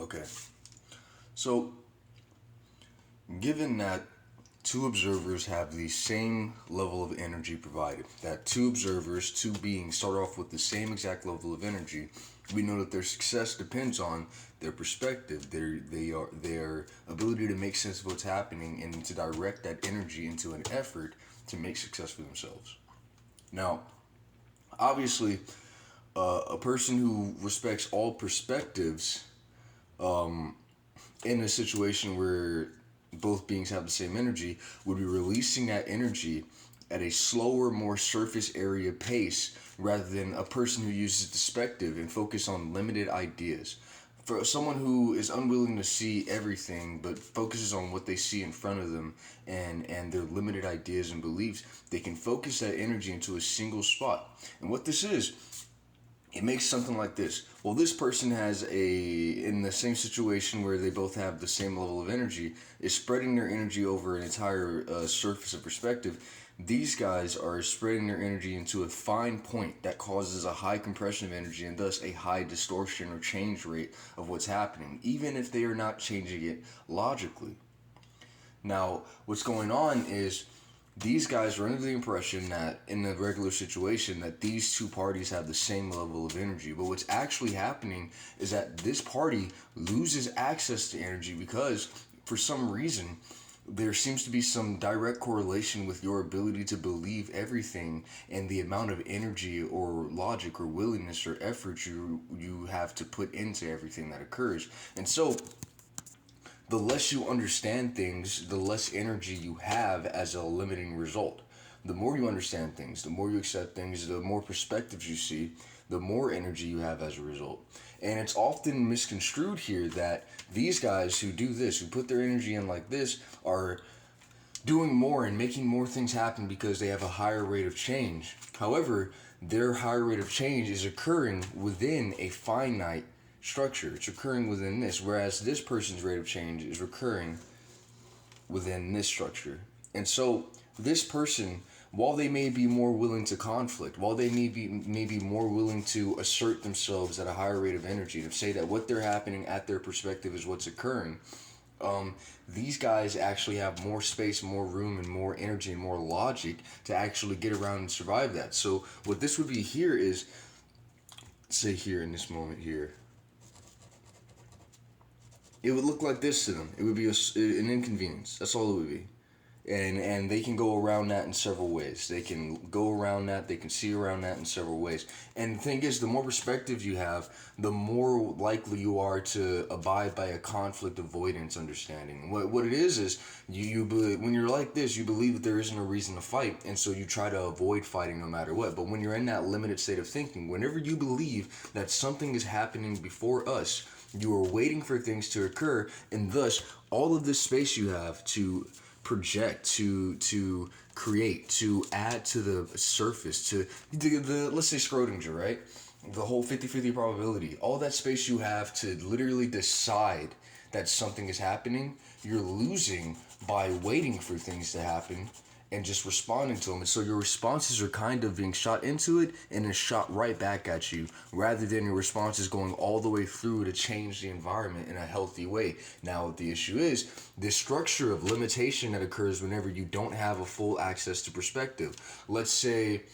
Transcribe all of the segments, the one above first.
Okay. So, given that two observers have the same level of energy provided, that two observers, two beings, start off with the same exact level of energy, we know that their success depends on their perspective, their ability to make sense of what's happening and to direct that energy into an effort to make success for themselves. Now, obviously, a person who respects all perspectives in a situation where both beings have the same energy would be releasing that energy at a slower, more surface area pace rather than a person who uses perspective and focus on limited ideas. For someone who is unwilling to see everything but focuses on what they see in front of them and their limited ideas and beliefs, they can focus that energy into a single spot. And what this is, it makes something like this. Well, this person has in the same situation where they both have the same level of energy, is spreading their energy over an entire surface of perspective. These guys are spreading their energy into a fine point that causes a high compression of energy and thus a high distortion or change rate of what's happening, even if they are not changing it logically. Now, what's going on is these guys are under the impression that in a regular situation that these two parties have the same level of energy. But what's actually happening is that this party loses access to energy because for some reason there seems to be some direct correlation with your ability to believe everything and the amount of energy or logic or willingness or effort you have to put into everything that occurs. And so the less you understand things, the less energy you have as a limiting result. The more you understand things, the more you accept things, the more perspectives you see, the more energy you have as a result. And it's often misconstrued here that these guys who do this, who put their energy in like this, are doing more and making more things happen because they have a higher rate of change. However, their higher rate of change is occurring within a finite structure. It's occurring within this, whereas this person's rate of change is recurring within this structure. And so this person, while they may be more willing to conflict, while they may be more willing to assert themselves at a higher rate of energy, to say that what they're happening at their perspective is what's occurring, these guys actually have more space, more room, and more energy and more logic to actually get around and survive that. So what this would be here is, say here in this moment here, it would look like this to them. It would be an inconvenience. That's all it would be. And they can go around that in several ways. They can go around that. They can see around that in several ways. And the thing is, the more perspective you have, the more likely you are to abide by a conflict avoidance understanding. What it is you when you're like this, you believe that there isn't a reason to fight, and so you try to avoid fighting no matter what. But when you're in that limited state of thinking, whenever you believe that something is happening before us, you are waiting for things to occur, and thus all of this space you have to project, to create, to add to the surface, to the let's say Schrodinger, right? The whole 50-50 probability, all that space you have to literally decide that something is happening, you're losing by waiting for things to happen and just responding to them. And so your responses are kind of being shot into it and then shot right back at you, rather than your responses going all the way through to change the environment in a healthy way. Now, the issue is this structure of limitation that occurs whenever you don't have a full access to perspective. Let's say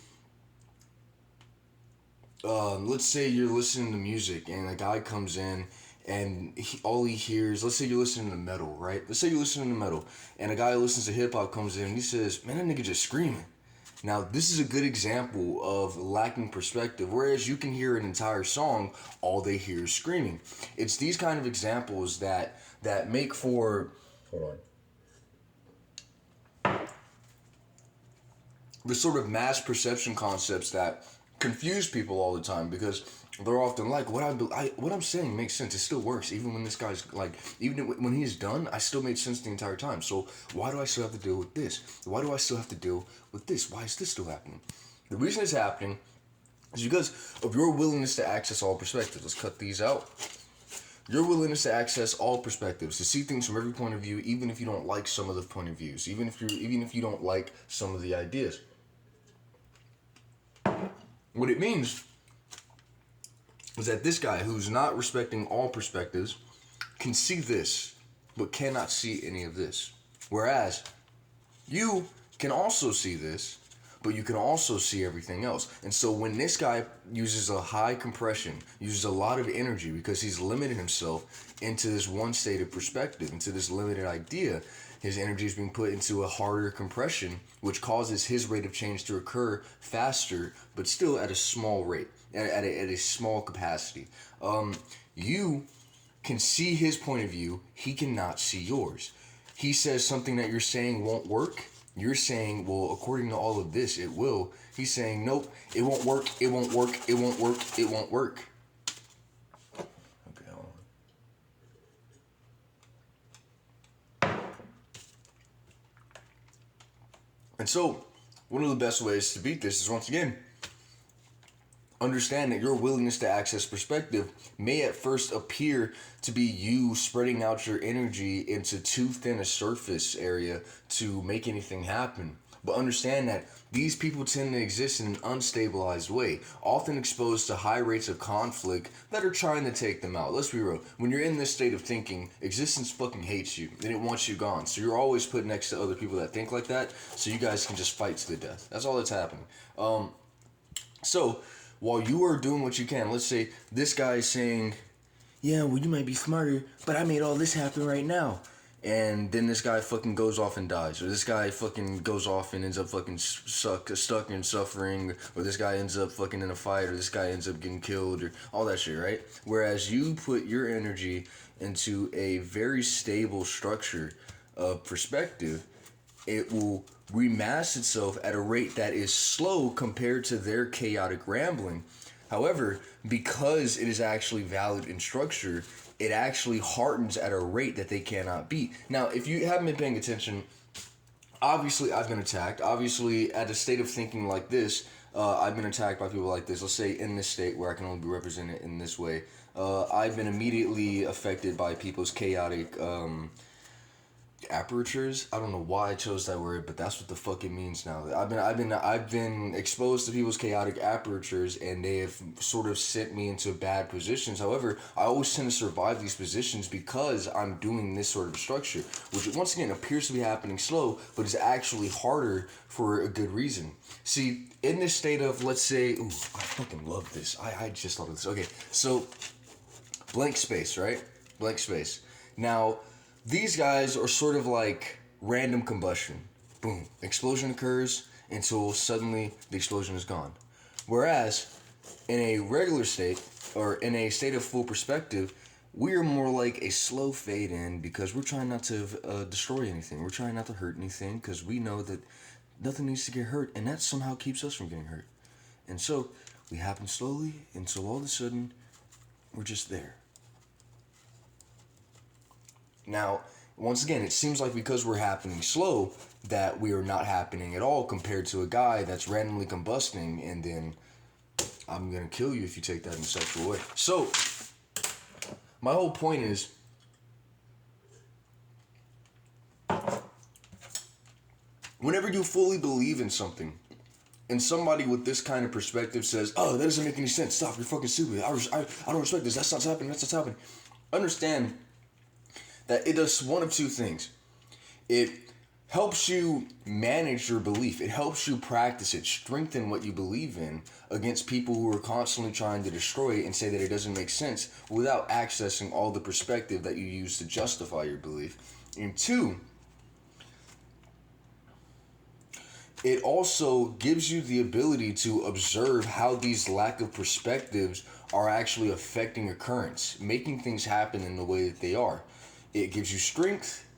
you're listening to music and a guy comes in and all he hears, let's say you're listening to metal, right? Let's say you're listening to metal and a guy who listens to hip hop comes in and he says, man, that nigga just screaming. Now, this is a good example of lacking perspective, whereas you can hear an entire song, all they hear is screaming. It's these kind of examples that make for, hold on, the sort of mass perception concepts that confuse people all the time, because they're often like, what I'm saying makes sense. It still works, even when this guy's like, even when he's done, I still made sense the entire time. So why do I still have to deal with this? Why do I still have to deal with this? Why is this still happening? The reason it's happening is because of your willingness to access all perspectives. Let's cut these out. Your willingness to access all perspectives, to see things from every point of view, even if you don't like some of the point of views, even if you don't like some of the ideas. What it means is that this guy who's not respecting all perspectives can see this, but cannot see any of this. Whereas you can also see this, but you can also see everything else. And so when this guy uses a high compression, uses a lot of energy because he's limited himself into this one state of perspective, into this limited idea, his energy is being put into a harder compression, which causes his rate of change to occur faster, but still at a small rate, at a small capacity. You can see his point of view, he cannot see yours. He says something that you're saying won't work. You're saying, well, according to all of this, it will. He's saying, nope, it won't work, it won't work, it won't work, it won't work. Okay, hold on. And so, one of the best ways to beat this is, once again, understand that your willingness to access perspective may at first appear to be you spreading out your energy into too thin a surface area to make anything happen. But understand that these people tend to exist in an unstabilized way, often exposed to high rates of conflict that are trying to take them out. Let's be real. When you're in this state of thinking, existence fucking hates you and it wants you gone. So you're always put next to other people that think like that, so you guys can just fight to the death. That's all that's happening. So while you are doing what you can, let's say this guy is saying, yeah, well, you might be smarter, but I made all this happen right now. And then this guy fucking goes off and dies. Or this guy fucking goes off and ends up fucking stuck and suffering. Or this guy ends up fucking in a fight. Or this guy ends up getting killed. Or all that shit, right? Whereas you put your energy into a very stable structure of perspective, it will remass itself at a rate that is slow compared to their chaotic rambling. However, because it is actually valid in structure, it actually hardens at a rate that they cannot beat. Now, if you haven't been paying attention, obviously I've been attacked. Obviously, at a state of thinking like this, I've been attacked by people like this. Let's say in this state where I can only be represented in this way, I've been immediately affected by people's chaotic apertures. I don't know why I chose that word, but that's what the fuck it means now. I've been exposed to people's chaotic apertures, and they have sort of sent me into bad positions. However, I always tend to survive these positions because I'm doing this sort of structure, which once again appears to be happening slow, but is actually harder for a good reason. See, in this state of, let's say, ooh, I fucking love this. I just love this. Okay, so blank space, right? Blank space. Now, these guys are sort of like random combustion. Boom. Explosion occurs until suddenly the explosion is gone. Whereas in a regular state, or in a state of full perspective, we are more like a slow fade in because we're trying not to destroy anything. We're trying not to hurt anything because we know that nothing needs to get hurt, and that somehow keeps us from getting hurt. And so we happen slowly until all of a sudden we're just there. Now, once again, it seems like because we're happening slow that we are not happening at all compared to a guy that's randomly combusting, and then I'm going to kill you if you take that in a sexual way. So, my whole point is, whenever you fully believe in something, and somebody with this kind of perspective says, oh, that doesn't make any sense, stop, you're fucking stupid, I don't respect this, that's not happening, understand that it does one of two things. It helps you manage your belief. It helps you practice it, strengthen what you believe in against people who are constantly trying to destroy it and say that it doesn't make sense without accessing all the perspective that you use to justify your belief. And two, it also gives you the ability to observe how these lack of perspectives are actually affecting occurrence, making things happen in the way that they are. It gives you strength,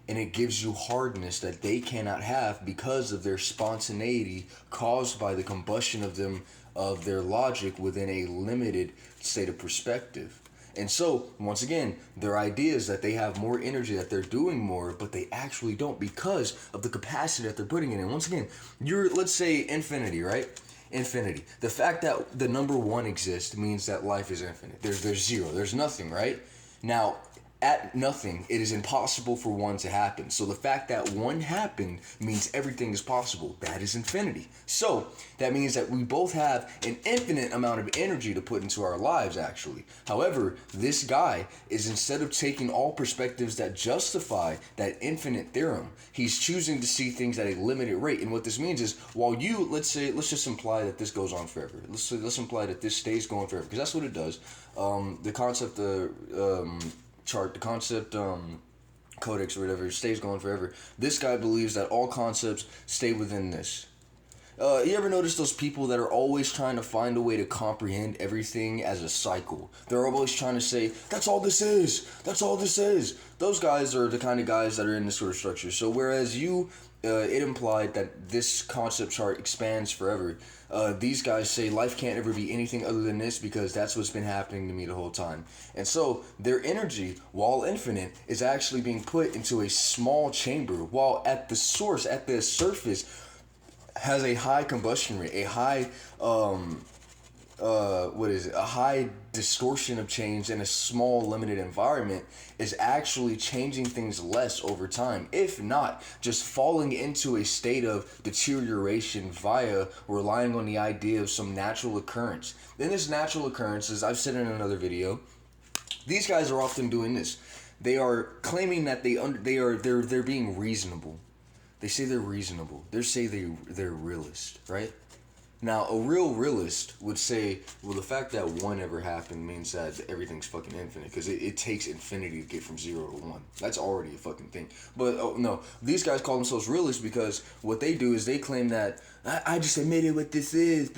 and it gives you hardness that they cannot have because of their spontaneity caused by the combustion of their logic within a limited state of perspective. And so, once again, their idea is that they have more energy, that they're doing more, but they actually don't because of the capacity that they're putting in. And once again, let's say infinity, right? Infinity. The fact that the number one exists means that life is infinite. There's zero. There's nothing, right? Now, at nothing, it is impossible for one to happen. So the fact that one happened means everything is possible. That is infinity. So that means that we both have an infinite amount of energy to put into our lives, actually. However, this guy is, instead of taking all perspectives that justify that infinite theorem, he's choosing to see things at a limited rate. And what this means is, while you, let's just imply that this goes on forever. Let's imply that this stays going forever, because that's what it does. The concept chart, the concept codex or whatever, stays going forever. This guy believes that all concepts stay within this. You ever notice those people that are always trying to find a way to comprehend everything as a cycle? They're always trying to say, that's all this is. That's all this is. Those guys are the kind of guys that are in this sort of structure. So whereas it implied that this concept chart expands forever, these guys say life can't ever be anything other than this, because that's what's been happening to me the whole time. And so their energy, while infinite, is actually being put into a small chamber, while at the source, at the surface, has a high combustion rate, a high a high distortion of change in a small limited environment, is actually changing things less over time, if not just falling into a state of deterioration via relying on the idea of some natural occurrence. Then this natural occurrence, as I've said in another video, these guys are often doing this. They are claiming that they're being reasonable. They say they're reasonable. They say they're realist, right? Now, a real realist would say, well, the fact that one ever happened means that everything's fucking infinite, because it takes infinity to get from 0 to 1. That's already a fucking thing. But, oh, no, these guys call themselves realists because what they do is they claim that, I just admitted what this is.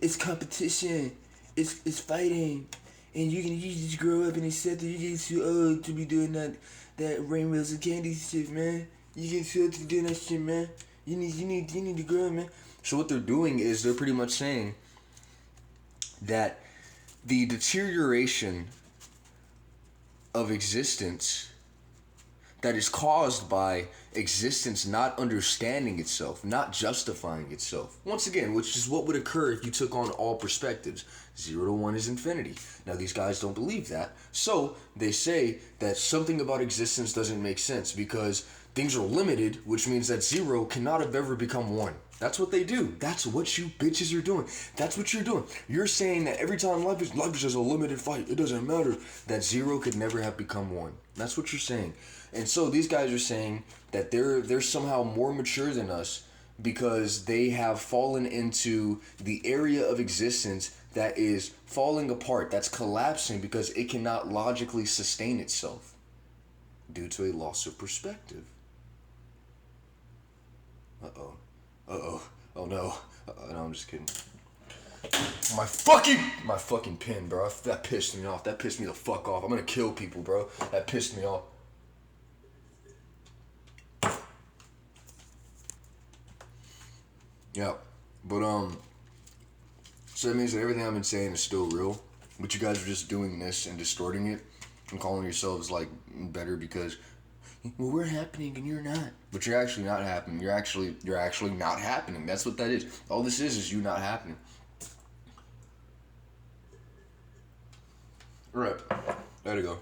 It's competition. It's fighting. And you just grow up and accept that you get too old to be doing that rainbows and candy shit, man. You get too old to be doing that shit, man. You need to grow, man. So what they're doing is they're pretty much saying that the deterioration of existence that is caused by existence not understanding itself, not justifying itself. Once again, which is what would occur if you took on all perspectives. 0 to 1 is infinity. Now, these guys don't believe that. So they say that something about existence doesn't make sense because things are limited, which means that 0 cannot have ever become 1. That's what they do. That's what you bitches are doing. That's what you're doing. You're saying that every time life is just a limited fight. It doesn't matter. That 0 could never have become 1. That's what you're saying. And so these guys are saying that they're somehow more mature than us because they have fallen into the area of existence that is falling apart, that's collapsing because it cannot logically sustain itself due to a loss of perspective. Oh no. No, I'm just kidding. My fucking pen, bro. That pissed me off. That pissed me the fuck off. I'm gonna kill people, bro. That pissed me off. Yeah. But, so that means that everything I've been saying is still real. But you guys are just doing this and distorting it and calling yourselves, like, better because, well, we're happening and you're not. But you're actually not happening. You're actually not happening. That's what that is. All this is you not happening. Alright. There you go.